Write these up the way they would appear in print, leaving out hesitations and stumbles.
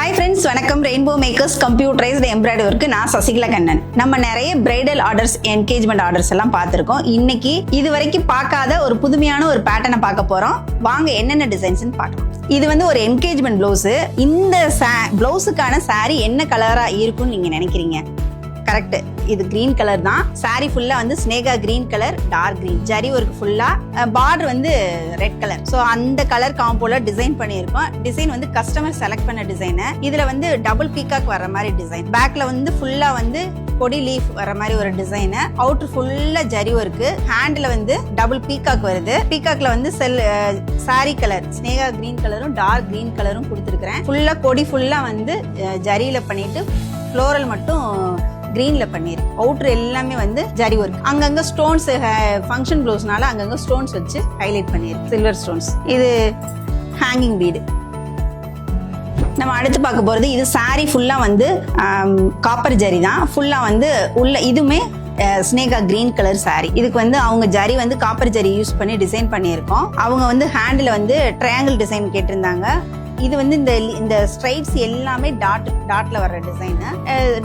Hi friends, வணக்கம். Rainbow makers computerised embroidery work. நான் சசிகலா கண்ணன். நம்ம நிறைய பிரைடல் ஆர்டர்ஸ், என்கேஜ்மெண்ட் ஆர்டர்ஸ் எல்லாம் பார்த்திருக்கோம். இன்னைக்கு இது வரைக்கும் பார்க்காத ஒரு புதுமையான ஒரு பேட்டர்னை பார்க்க போறோம். வாங்க என்னென்ன டிசைன்ஸ் பார்க்கலாம். இது வந்து ஒரு என்கேஜ்மெண்ட் பிளவுஸ். இந்த பிளவுஸுக்கான சாரி என்ன கலரா இருக்கும்னு நீங்க நினைக்கிறீங்க? கரெக்ட், இது கிரீன் கலர் தான். சாரி ஃபுல்லா வந்து ஸ்னேகா green colour, dark green, zari work ஃபுல்லா, பார்டர் வந்து ரெட் கலர். ஸோ அந்த கலர் காம்போல டிசைன் பண்ணியிருக்கோம். டிசைன் வந்து கஸ்டமர் செலக்ட் பண்ண டிசைனு. இதுல வந்து டபுள் பீகாக் வர மாதிரி டிசைன், பேக்ல வந்து ஃபுல்லா வந்து கொடி லீஃப் வர மாதிரி ஒரு டிசைன், அவுட்டர் ஃபுல்லா ஜரி ஒர்க், ஹேண்ட்ல வந்து டபுள் பீகாக் வருது. பீகாக்ல வந்து சாரி கலர் ஸ்னேகா கிரீன் கலரும் டார்க் கிரீன் கலரும் கொடுத்துருக்கிறேன். ஃபுல்லா கொடி ஃபுல்லா வந்து ஜரியில பண்ணிட்டு ஃப்ளோரல் மட்டும் கிரீன்ல பண்ணிருக்கு. அவுட்டர் எல்லாமே வந்து ஜரி ஒர்க். அங்கங்க ஸ்டோன்ஸ், ஃபங்க்ஷன் ப்ளவுஸ்னால அங்கங்க ஸ்டோன்ஸ் வச்சு ஹைலைட் பண்ணிருக்கு, சில்வர் ஸ்டோன்ஸ். இது ஹேங்கிங் பீடு. நம்ம அடுத்து பார்க்க போறது, இது சாரி ஃபுல்லா வந்து காப்பர் ஜரி தான். ஃபுல்லா வந்து உள்ள இதுவுமே ஸ்னேகா கிரீன் கலர் சாரி. இதுக்கு வந்து அவங்க ஜரி வந்து காப்பர் ஜரி யூஸ் பண்ணி டிசைன் பண்ணியிருக்கோம். அவங்க வந்து ஹேண்டில் வந்து ட்ரையாங்கிள் டிசைன் கேட்டிருந்தாங்க. இது வந்து இந்த ஸ்ட்ரைட்ஸ் எல்லாமே டாட்ல வர்ற டிசைன்.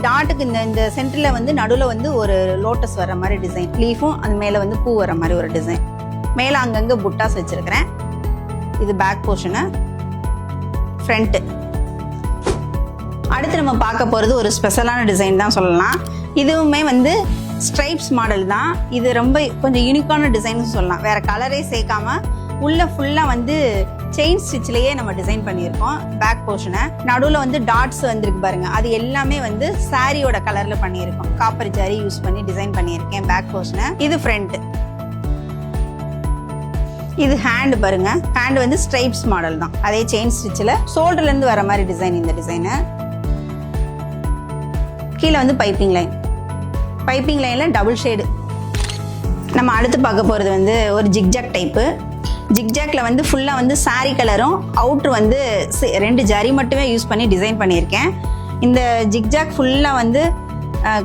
டாட்டுக்கு இந்த சென்டர்ல வந்து நடுவில் வந்து ஒரு லோட்டஸ் வர்ற மாதிரி டிசைன், லீஃபும் அது மேல வந்து பூ வர மாதிரி ஒரு டிசைன். மேல அங்கங்க புட்டாஸ் வச்சிருக்கிறேன். இது பேக் போர்ஷனு, ஃப்ரண்ட். அடுத்து நம்ம பார்க்க போறது ஒரு ஸ்பெஷலான டிசைன் தான் சொல்லலாம். இதுவுமே வந்து ஸ்ட்ரைப்ஸ் மாடல் தான். இது ரொம்ப கொஞ்சம் யூனிக்கான டிசைன் சொல்லலாம். வேற கலரே சேர்க்காம உள்ள ஃபுல்லா வந்து செயின் ஸ்டிச்லயே நம்ம டிசைன் பண்ணியிருக்கோம். பேக் போர்ஷனை நடுவில் வந்து டாட்ஸ் வந்திருக்கு பாருங்க, அது எல்லாமே வந்து சாரியோட கலர்ல பண்ணியிருக்கோம். காப்பர் ஜரி யூஸ் பண்ணி டிசைன் பண்ணியிருக்கேன் பேக் போர்ஷனை. இது ஃப்ரண்ட். இது ஹேண்ட் பாருங்க, ஹேண்ட் வந்து ஸ்ட்ரைப்ஸ் மாடல் தான். அதே செயின் ஸ்டிச்ல ஷோல்டர்ல இருந்து வர மாதிரி டிசைன். இந்த டிசைனு கீழே வந்து பைப்பிங் லைன், பைப்பிங் லைன்ல டபுள் ஷேடு. நம்ம அடுத்து பார்க்க போறது வந்து ஒரு ஜிக்ஜாக் டைப்பு. ஜிக்ஜாக்ல வந்து ஃபுல்லா வந்து சாரி கலரும் அவுட்ரு வந்து ரெண்டு ஜரி மட்டுமே யூஸ் பண்ணி டிசைன் பண்ணியிருக்கேன். இந்த ஜிக்ஜாக் ஃபுல்லா வந்து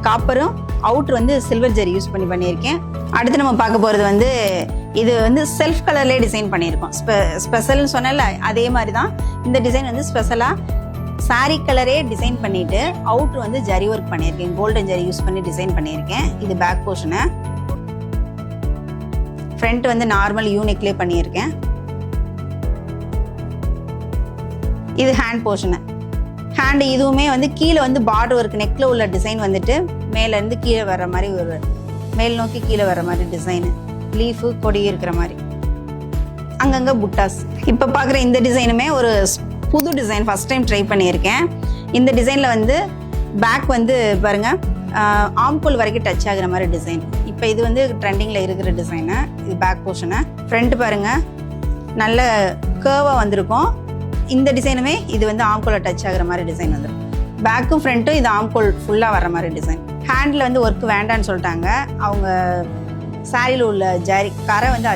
காப்பரும், அவுட்ரு வந்து சில்வர் ஜரி யூஸ் பண்ணி பண்ணியிருக்கேன். அடுத்து நம்ம பார்க்க போறது வந்து இது வந்து செல்ஃப் கலர்லேயே டிசைன் பண்ணியிருக்கோம். ஸ்பெஷல்னு சொன்னல, அதே மாதிரி தான் இந்த டிசைன் வந்து ஸ்பெஷலா சாரி கலரே டிசைன் பண்ணிட்டு அவுட்ரு வந்து ஜரி ஒர்க் பண்ணியிருக்கேன். கோல்டன் ஜரி யூஸ் பண்ணி டிசைன் பண்ணியிருக்கேன். இது பேக் போர்ஷனு. ஃப்ரண்ட் வந்து நார்மல் யூனிக்லேயே பண்ணியிருக்கேன். இது ஹேண்ட் போர்ஷனு. ஹேண்ட் இதுவுமே வந்து கீழே வந்து பார்டர் ஒர்க், நெக்ல உள்ள டிசைன் வந்துட்டு மேலேருந்து கீழே வர்ற மாதிரி, ஒரு மேல் நோக்கி கீழே வர்ற மாதிரி டிசைனு, லீஃபு கொடி இருக்கிற மாதிரி, அங்கங்கே புட்டாஸ். இப்போ பார்க்குற இந்த டிசைனுமே ஒரு புது டிசைன், ஃபர்ஸ்ட் டைம் ட்ரை பண்ணியிருக்கேன். இந்த டிசைனில் வந்து பேக் வந்து பாருங்க, ஆம்கோல் வரைக்கும் டச் ஆகுற மாதிரி டிசைன். இப்போ இது வந்து ட்ரெண்டிங்கில் இருக்கிற டிசைனு. இது பேக் போர்ஷனு. ஃப்ரண்ட் பாருங்க, நல்ல கேர்வாக வந்திருக்கும். இந்த டிசைனுமே இது வந்து ஆம்கோலை டச் ஆகுற மாதிரி டிசைன் வந்துடும். பேக்கும் ஃப்ரண்ட்டும் இது ஆம்கோல் ஃபுல்லாக வர மாதிரி டிசைன். ஹேண்டில் வந்து ஒர்க் வேண்டான்னு சொல்லிட்டாங்க. அவங்க சாரியில் உள்ள ஜரி கரை வந்து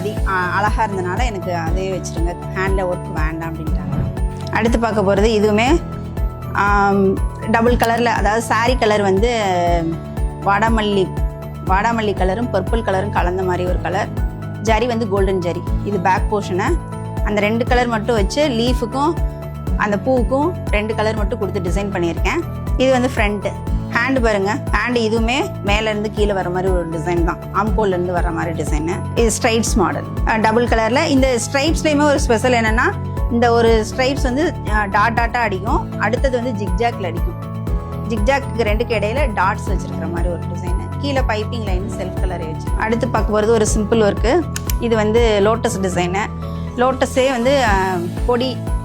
அழகாக இருந்தனால எனக்கு அதே வச்சுருங்க, ஹேண்டில் ஒர்க் வேண்டாம் அப்படின்ட்டாங்க. அடுத்து பார்க்க போகிறது இதுவுமே டபுள் கலரில், அதாவது சாரி கலர் வந்து வாடாமல்லி கலரும் பர்பிள் கலரும் கலந்த மாதிரி ஒரு கலர். ஜரி வந்து கோல்டன் ஜரி. இது பேக் போர்ஷனை. அந்த ரெண்டு கலர் மட்டும் வச்சு லீஃபுக்கும் அந்த பூவுக்கும் ரெண்டு கலர் மட்டும் கொடுத்து டிசைன் பண்ணியிருக்கேன். இது வந்து ஃப்ரண்ட்டு. ஹேண்டு பாருங்க, ஹேண்டு இதுவுமே மேலேருந்து கீழே வர மாதிரி ஒரு டிசைன் தான், ஆம்கோல்லேருந்து வர மாதிரி டிசைனு. இது ஸ்ட்ரைப்ஸ் மாடல், டபுள் கலரில். இந்த ஸ்ட்ரைப்ஸ்லேயுமே ஒரு ஸ்பெஷல் என்னென்னா, இந்த ஒரு ஸ்ட்ரைப்ஸ் வந்து டாட்டாக அடிக்கும், அடுத்தது வந்து ஜிக்ஜாக்ல அடிக்கும். ஜிக்ஜாக்கு ரெண்டுக்கு இடையில டாட்ஸ் வச்சிருக்கிற மாதிரி ஒரு டிசைன். கீழே பைப்பிங் லைன் செல்ஃப் கலரே வச்சு. அடுத்து பார்க்க போகிறது ஒரு சிம்பிள் ஒர்க்கு. இது வந்து லோட்டஸ் டிசைனு. லோட்டஸே வந்து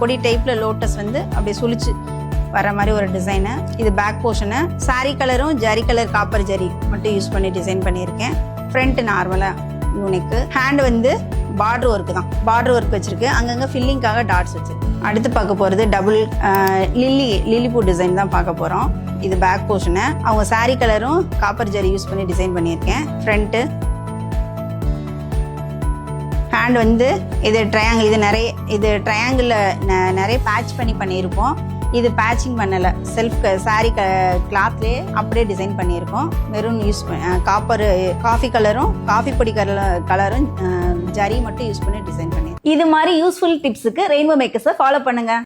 கொடி டைப்பில் லோட்டஸ் வந்து அப்படியே சுழிச்சு வர மாதிரி ஒரு டிசைனு. இது பேக் போர்ஷனு. சாரி கலரும் ஜரி கலர் காப்பர் ஜரி மட்டும் யூஸ் பண்ணி டிசைன் பண்ணியிருக்கேன். ஃப்ரண்ட் நார்மலாக யூனிக்கு. ஹேண்ட் வந்து பார்டர் ஒர்க்கு தான், பார்டர் ஒர்க் வச்சிருக்கு, அங்கங்கே ஃபில்லிங்காக டாட்ஸ் வச்சிருக்கு. அடுத்து பார்க்க போகிறது டபுள் லில்லிபூ டிசைன் தான் பார்க்க போகிறோம். இது பேக் போர்ஷனு. அவங்க சாரி கலரும் காப்பர் ஜரி யூஸ் பண்ணி டிசைன் பண்ணியிருக்கேன். ஃப்ரண்ட்டு. ஹேண்ட் வந்து இது ட்ரையாங்கிள். இது ட்ரையாங்கிளில் நிறைய பேட்ச் பண்ணியிருப்போம். இது பேட்சிங் பண்ணலை, செல்ஃப் சாரி கிளாத்லேயே அப்படியே டிசைன் பண்ணியிருக்கோம். மெரூன் யூஸ் காஃபி கலரும் காஃபி பொடி கலரும் ஜரி மட்டும் யூஸ் பண்ணி டிசைன் பண்ணியிருக்கோம். இது மாதிரி யூஸ்ஃபுல் டிப்ஸுக்கு ரெயின்போ மேக்கர்ஸை ஃபாலோ பண்ணுங்க.